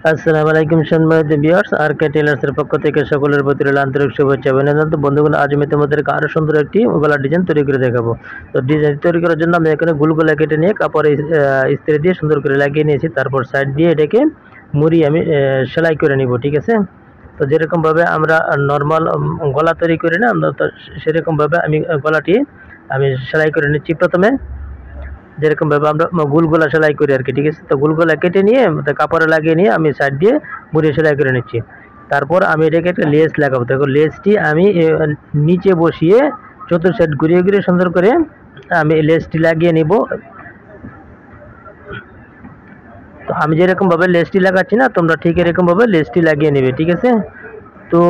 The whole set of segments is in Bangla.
আসসালামু আলাইকুম সম্মানিত ভিউয়ার্স, আরকে টেলার্সের পক্ষ থেকে সকলের প্রতি রইল আন্তরিক শুভেচ্ছা অভিনন্দন। তো বন্ধুগণ, আজ আমি তোমাদেরকে আরো সুন্দর একটি গলার ডিজাইন তৈরি করে দেখাবো। তো ডিজাইন তৈরি করার জন্য আমি এখানে গোল গলা কেটে নিয়ে কাপড়ে ইস্ত্রি দিয়ে সুন্দর করে লাগিয়ে নিয়েছি। তারপর সাইড দিয়ে এটাকে মুড়ি আমি সেলাই করে নিব, ঠিক আছে। তো যেরকম ভাবে আমরা নর্মাল গলা তৈরি করি না, আমরা তো সেরকম ভাবে আমি গলাটি আমি সেলাই করে নিচ্ছি। প্রথমে যেরকম ভাবে আমরা গোল গলা সেলাই করি আর কি, ঠিক আছে। তো গোল গলা কেটে নিয়ে কাপড়ে লাগিয়ে নিয়ে আমি সাইড দিয়ে মুড়িয়ে সেলাই করে নিচ্ছি। তারপর আমি এটাকে একটা লেস লাগাবো। দেখো, লেসটি আমি নিচে বসিয়ে চতুর সাইড ঘুরিয়ে ঘুরিয়ে সুন্দর করে আমি লেসটি লাগিয়ে নিব। তো আমি যেরকম ভাবে লেসটি লাগাচ্ছি না, তোমরা ঠিক এরকম ভাবে লেসটি লাগিয়ে নেবে, ঠিক আছে। তো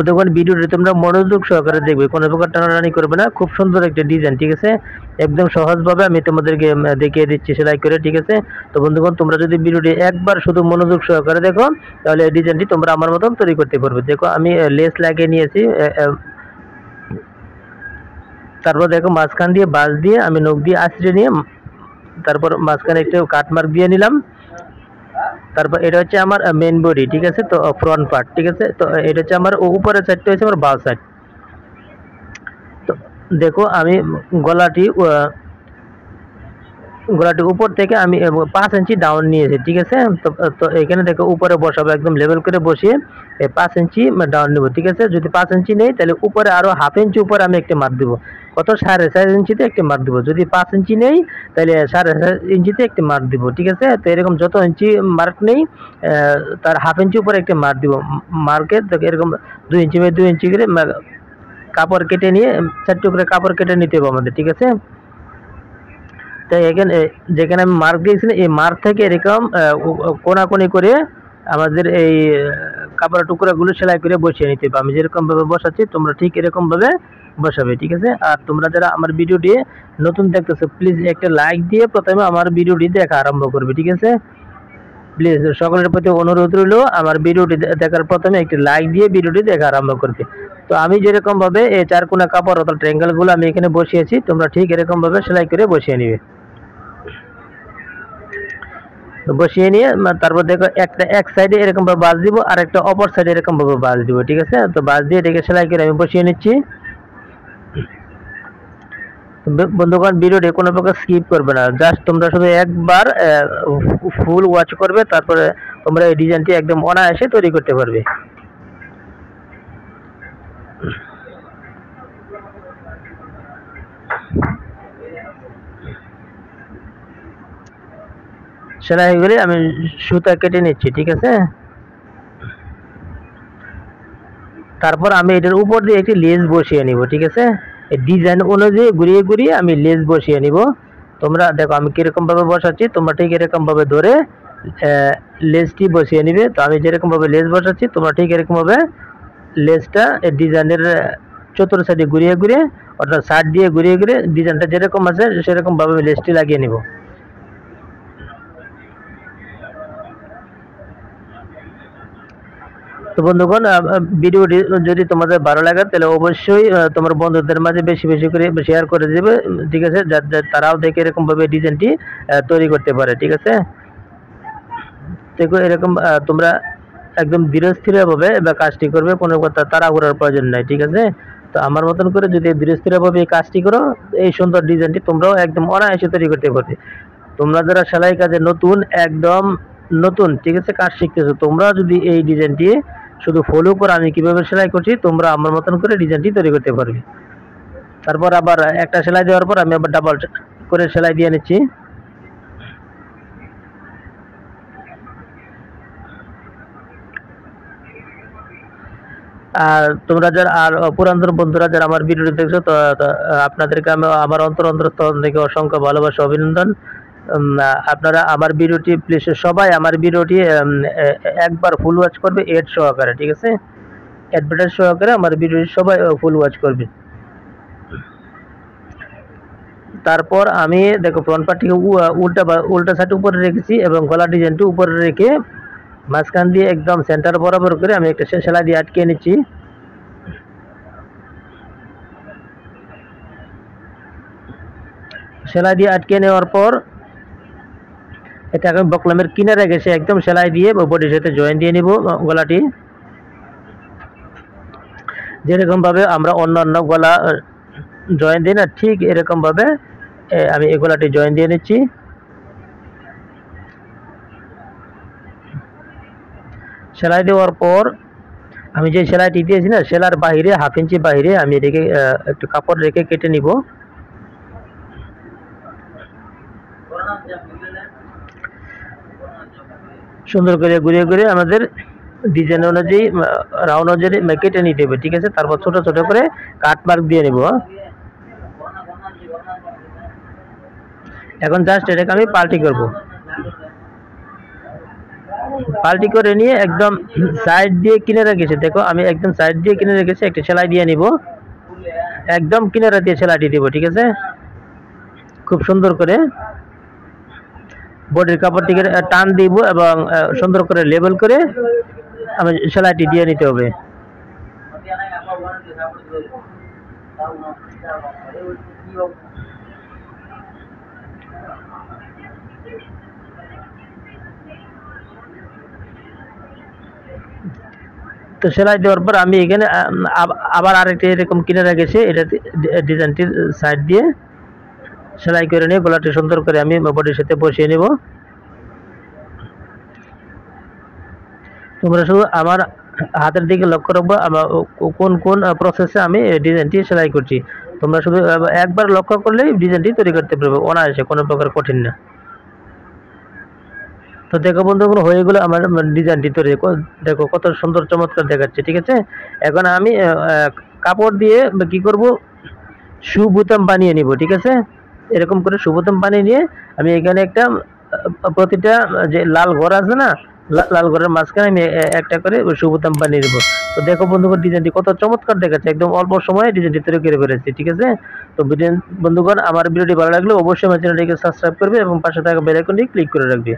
তখন ভিডিওটি তোমরা মনোযোগ সহকারে দেখবে, কোনো প্রকার টানাটানি করবে না। খুব সুন্দর একটা ডিজাইন, ঠিক আছে। একদম সহজভাবে আমি তোমাদেরকে দেখিয়ে দিচ্ছি সেলাই করে, ঠিক আছে। তো বন্ধুগণ, তোমরা যদি ভিডিওটি একবার শুধু মনোযোগ সহকারে দেখো, তাহলে এই ডিজাইনটি তোমরা আমার মতন তৈরি করতে পারবে। দেখো, আমি লেস লাগিয়ে নিয়েছি। তারপর দেখো, মাঝখান দিয়ে বাঁশ দিয়ে আমি নখ দিয়ে আঁচড়ে নিয়ে তারপর মাঝখানে একটু কাটমার্ক দিয়ে নিলাম। তারপর এটা হচ্ছে আমার মেন বডি, ঠিক আছে। তো ফ্রন্ট পার্ট, ঠিক আছে। তো এটা হচ্ছে আমার উপরের সাইডটা হচ্ছে আমার বাঁ সাইড। তো দেখো, আমি গলাটি গলাটি উপর থেকে আমি 5 ইঞ্চি ডাউন নিয়েছি, ঠিক আছে। তো তো এখানে দেখো উপরে বসাবো, একদম লেভেল করে বসিয়ে 5 ইঞ্চি ডাউন নেব, ঠিক আছে। যদি 5 ইঞ্চি নেই, তাহলে উপরে আরো হাফ ইঞ্চি উপরে আমি একটা মার্ক দেবো। কত? 4.5 ইঞ্চিতে একটা মার্ক দেবো। যদি 5 ইঞ্চি নেই, তাহলে 4.5 ইঞ্চিতে একটা মার্ক দিব, ঠিক আছে। তো এরকম যত ইঞ্চি মার্ক নেই, তার হাফ ইঞ্চি উপরে একটা মার্ক দিব। মার্কে এরকম 2 ইঞ্চি বাই 2 ইঞ্চি করে কাপড় কেটে নিয়ে 4 টুকরো কাপড় কেটে নিতে হবে আমাদের, ঠিক আছে। তাই এখানে যেখানে আমি মার্ক দিয়েছি, এই মার্ক থেকে এরকম কোনাকুনি করে আমাদের এই কাপড়ের টুকরাগুলো সেলাই করে বসিয়ে নিতে হবে। আমি যেরকম ভাবে বসাচ্ছি, তোমরা ঠিক এরকম ভাবে বসাবে, ঠিক আছে। আর তোমরা যারা আমার ভিডিওটি নতুন দেখতেছো, প্লিজ একটা লাইক দিয়ে প্রথমে আমার ভিডিওটি দেখা আরম্ভ করবে, ঠিক আছে। প্লিজ সকলের প্রতি অনুরোধ রইল, আমার ভিডিওটি দেখার প্রথমে একটি লাইক দিয়ে ভিডিওটি দেখা আরম্ভ করবে। তো আমি যেরকম ভাবে এই 4 কোনা কাপড় অর্থাৎ ট্রায়াঙ্গেলগুলো আমি এখানে বসিয়েছি, তোমরা ঠিক এরকম ভাবে সেলাই করে বসিয়ে নিবে। বসিয়ে নিয়ে তারপর দেখো, একটা এক সাইডে এরকম ভাবে বাঁশ দিব, আর একটা অপর সাইডে এরকম ভাবে বাঁশ দিব, ঠিক আছে। তো বাঁশ দিয়ে এটাকে সেলাই করে আমি বসিয়ে নিচ্ছি। বন্ধুগণ, ভিডিওটি কোনো প্রকার স্কিপ করবে না, জাস্ট তোমরা শুধু একবার ফুল ওয়াচ করবে, তারপরে তোমরা এই ডিজাইনটি একদম অনায়াসে তৈরি করতে পারবে। সেলাই করে আমি সুতা কেটে নিচ্ছি, ঠিক আছে। তারপর আমি এটার উপর দিয়ে একটি লেস বসিয়ে নিব, ঠিক আছে। ডিজাইন অনুযায়ী ঘুরিয়ে ঘুরিয়ে আমি লেস বসিয়ে নিব। তোমরা দেখো আমি কিরকম ভাবে বসাচ্ছি, তোমরা ঠিক এরকম ভাবে ধরে লেসটি বসিয়ে নিবে। তো আমি যেরকম ভাবে লেস বসাচ্ছি, তোমরা ঠিক এরকম ভাবে লেসটা ডিজাইনের চতুর সাইডে ঘুরিয়ে ঘুরিয়ে, অর্থাৎ সাইড দিয়ে ঘুরিয়ে ঘুরিয়ে ডিজাইনটা যেরকম আছে সেরকম ভাবে আমি লেসটি লাগিয়ে নিব। তো বন্ধুগণ, ভিডিওটি যদি তোমাদের ভালো লাগে, তাহলে অবশ্যই তোমার বন্ধুদের মাঝে বেশি বেশি করে শেয়ার করে দেবে, ঠিক আছে, যাতে তারাও দেখে এরকম ভাবে ডিজাইনটি তৈরি করতে পারে, ঠিক আছে। দেখো, এরকম তোমরা একদম ধীরস্থিরভাবে কাজটি করবে, কোনো কথা তাড়াহুড়োর প্রয়োজন নাই, ঠিক আছে। তো আমার মতন করে যদি ধীরস্থিরভাবে এই কাজটি করো, এই সুন্দর ডিজাইনটি তোমরাও একদম অনায়াসে তৈরি করতে পারবে। তোমরা যারা সেলাই কাজে নতুন, একদম নতুন, ঠিক আছে, কাজ শিখতেছো, তোমরা যদি এই ডিজাইনটি শুধু ফলো করো আমি কিভাবে সেলাই করছি, তোমরা আমার মতন করে ডিজাইনটি তৈরি করতে পারবে। তারপর আবার একটা সেলাই দেওয়ার পর আমি আবার ডাবল করে সেলাই দিয়ে নিচ্ছি। আর তোমরা যারা আর পুরাতন বন্ধুরা যারা আমার ভিডিওটি দেখছো, তো আপনাদেরকে আমি আমার অন্তরস্থল থেকে অসংখ্য ভালোবাসা, অভিনন্দন। আপনারা আমার ভিডিওটি প্লিজ সবাই আমার ভিডিওটি একবার ফুল ওয়াচ করবে, এড সহকারে, ঠিক আছে। অ্যাডভার্টাইজ সহকারে আমার ভিডিওটি সবাই ফুল ওয়াচ করবে। তারপর আমি দেখো ফ্রন্ট পার্টটিকে উল্টা সাইড উপরে রেখেছি এবং গলা ডিজাইনটি উপরে রেখে মাঝখান দিয়ে একদম সেন্টার বরাবর করে আমি একটা সেলাই দিয়ে আটকে নিচ্ছি। সেলাই দিয়ে আটকে নেওয়ার পর এটা আমি বকলামের কিনারে গেছে একদম সেলাই দিয়ে বডির সাথে জয়েন দিয়ে নিব গলাটি। যেরকম ভাবে আমরা অন্যান্য গলা জয়েন দিই না, ঠিক এরকম ভাবে আমি এই গলাটি জয়েন দিয়ে নিচ্ছি। সেলাই দেওয়ার পর আমি যে সেলাইটি দিয়েছি না, সেলার বাইরে 1/2 ইঞ্চি বাইরে আমি এটাকে একটু কাপড় রেখে কেটে নিব। সুন্দর করে ঘুরিয়ে ঘুরিয়ে আমাদের ডিজাইন অনুযায়ী রাউন্ড অনুযায়ী কেটে নিতে হবে, ঠিক আছে। তারপর ছোট ছোট করে কাট মার্ক দিয়ে নেব। এখন জাস্ট এটাকে আমি পাল্টি করব। পাল্টি করে নিয়ে একদম সাইড দিয়ে কিনারে গেছে, দেখো আমি একদম সাইড দিয়ে কিনারে গেছে একটা সেলাই দিয়ে নিব, একদম কিনারে দিয়ে সেলাইটি দিব, ঠিক আছে। খুব সুন্দর করে বডির কাপড়টিকে টান দিব এবং সুন্দর করে লেবেল করে আমি সেলাইটি দিয়ে নিতে হবে। তো সেলাই দেওয়ার পর আমি এখানে আবার আরেকটা এরকম কিনারে গেছে, এটা ডিজাইনটির সাইড দিয়ে সেলাই করে নিয়ে গলাটি সুন্দর করে আমি বডির সাথে বসিয়ে নেব। তোমরা শুধু আমার হাতের দিকে লক্ষ্য রাখবো, আমার কোন কোন প্রসেসে আমি ডিজাইনটি সেলাই করছি। তোমরা শুধু একবার লক্ষ্য করলেই ডিজাইনটি তৈরি করতে পারবে অনায়াসে, কোনো প্রকার কঠিন না। তো দেখো বন্ধুগণ, হয়ে গেলো আমার ডিজাইনটি তৈরি। দেখো কত সুন্দর চমৎকার দেখাচ্ছে, ঠিক আছে। এখন আমি কাপড় দিয়ে কি করব, শু বোতাম বানিয়ে নিব, ঠিক আছে। এরকম করে শু বোতাম বানিয়ে নিয়ে আমি এখানে একটা প্রতিটা যে লাল ঘর আছে না, লাল ঘরের মাঝখানে আমি একটা করে শু বোতাম বানিয়ে নেব। তো দেখো বন্ধুগণ, ডিজাইনটি কত চমৎকার দেখাচ্ছে, একদম অল্প সময়ে ডিজাইনটি তৈরি করে ফেলেছি, ঠিক আছে। তো বন্ধুগণ, আমার ভিডিওটি ভালো লাগলে অবশ্যই আমার চ্যানেলটিকে সাবস্ক্রাইব করবে এবং পাশে থাকা বেল আইকনটি ক্লিক করে রাখবে।